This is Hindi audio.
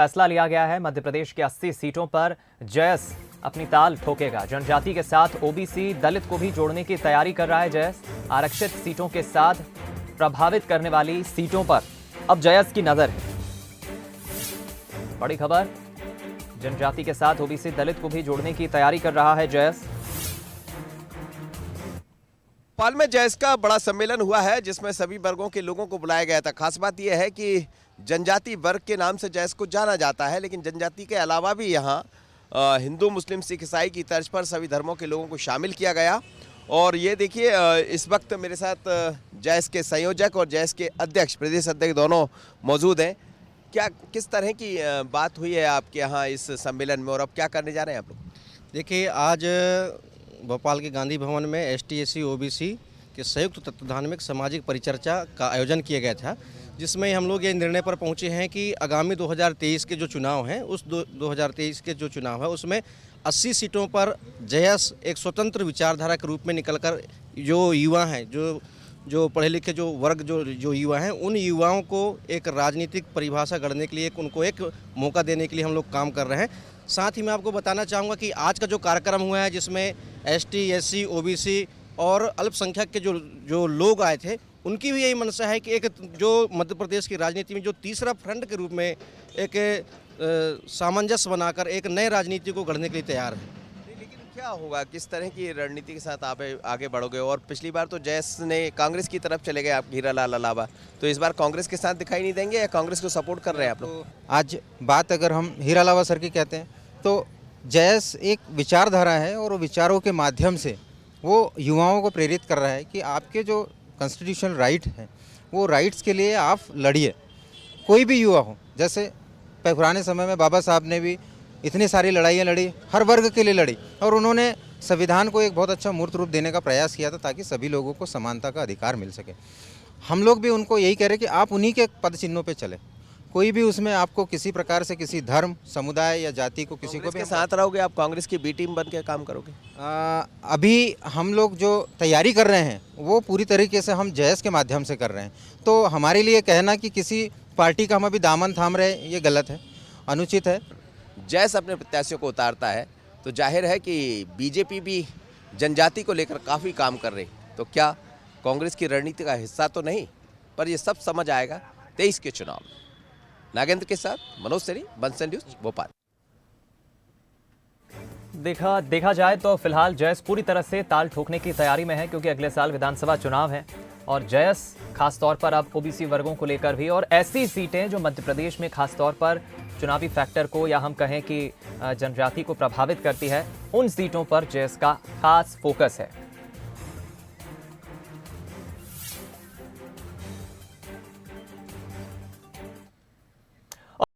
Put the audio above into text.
फैसला लिया गया है। मध्य प्रदेश के 80 सीटों पर जयस अपनी ताल ठोकेगा। जनजाति के साथ ओबीसी दलित को भी जोड़ने की तैयारी कर रहा है जयस। आरक्षित सीटों के साथ प्रभावित करने वाली सीटों पर अब जयस की नजर है। बड़ी खबर, जनजाति के साथ ओबीसी दलित को भी जोड़ने की तैयारी कर रहा है जयस। भोपाल में जयस का बड़ा सम्मेलन हुआ है जिसमें सभी वर्गों के लोगों को बुलाया गया था। खास बात यह है कि जनजाति वर्ग के नाम से जयस को जाना जाता है, लेकिन जनजाति के अलावा भी यहाँ हिंदू, मुस्लिम, सिख, ईसाई की तर्ज पर सभी धर्मों के लोगों को शामिल किया गया। और ये देखिए, इस वक्त मेरे साथ जयस के संयोजक और जयस के अध्यक्ष, प्रदेश अध्यक्ष दोनों मौजूद हैं। क्या किस तरह की बात हुई है आपके यहाँ इस सम्मेलन में और अब क्या करने जा रहे हैं आप लोग? देखिए, आज भोपाल के गांधी भवन में एसटी/एससी ओबीसी के संयुक्त तत्वाधान में एक सामाजिक परिचर्चा का आयोजन किया गया था, जिसमें हम लोग ये निर्णय पर पहुंचे हैं कि आगामी 2023 के जो चुनाव हैं, उस 2023 के जो चुनाव है उसमें 80 सीटों पर जयस एक स्वतंत्र विचारधारा के रूप में निकलकर जो युवा हैं, जो पढ़े लिखे जो वर्ग जो युवा हैं, उन युवाओं को एक राजनीतिक परिभाषा गढ़ने के लिए उनको एक मौका देने के लिए हम लोग काम कर रहे हैं। साथ ही मैं आपको बताना चाहूँगा कि आज का जो कार्यक्रम हुआ है, जिसमें एसटी/एससी ओबीसी और अल्पसंख्यक के जो लोग आए थे, उनकी भी यही मंशा है कि एक जो मध्य प्रदेश की राजनीति में जो तीसरा फ्रंट के रूप में एक सामंजस्य बनाकर एक नए राजनीति को गढ़ने के लिए तैयार है। लेकिन क्या होगा, किस तरह की रणनीति के साथ आप आगे बढ़ोगे? और पिछली बार तो जयस ने कांग्रेस की तरफ चले गए, आप हीरालाल अलावा, तो इस बार कांग्रेस के साथ दिखाई नहीं देंगे या कांग्रेस को सपोर्ट कर रहे हैं आप लोग? आज बात अगर हम हीरालाल सर की कहते हैं तो जयस एक विचारधारा है और विचारों के माध्यम से वो युवाओं को प्रेरित कर रहा है कि आपके जो कॉन्स्टिट्यूशनल राइट हैं वो राइट्स के लिए आप लड़िए। कोई भी युवा हो, जैसे पुराने समय में बाबा साहब ने भी इतनी सारी लड़ाइयाँ लड़ी, हर वर्ग के लिए लड़ी, और उन्होंने संविधान को एक बहुत अच्छा मूर्त रूप देने का प्रयास किया था ताकि सभी लोगों को समानता का अधिकार मिल सके। हम लोग भी उनको यही कह रहे हैं कि आप उन्हीं के पद चिन्हों पे चले। कोई भी उसमें आपको किसी प्रकार से किसी धर्म, समुदाय या जाति को किसी को भी साथ रहोगे, आप कांग्रेस की बी टीम बन के काम करोगे? अभी हम लोग जो तैयारी कर रहे हैं वो पूरी तरीके से हम जयस के माध्यम से कर रहे हैं। तो हमारे लिए कहना कि किसी पार्टी का हम अभी दामन थाम रहे, ये गलत है, अनुचित है। जयस अपने प्रत्याशियों को उतारता है तो जाहिर है कि बीजेपी भी जनजाति को लेकर काफ़ी काम कर रही, तो क्या कांग्रेस की रणनीति का हिस्सा तो नहीं? पर ये सब समझ आएगा 23 के चुनाव में। नागेंद्र के साथ मनोज सेनी, बंसल न्यूज, भोपाल। देखा जाए तो फिलहाल जयस पूरी तरह से ताल ठोकने की तैयारी में है, क्योंकि अगले साल विधानसभा चुनाव है और जयस खासतौर पर अब ओबीसी वर्गों को लेकर भी, और ऐसी सीटें जो मध्य प्रदेश में खासतौर पर चुनावी फैक्टर को या हम कहें कि जनजाति को प्रभावित करती है, उन सीटों पर जयस का खास फोकस है।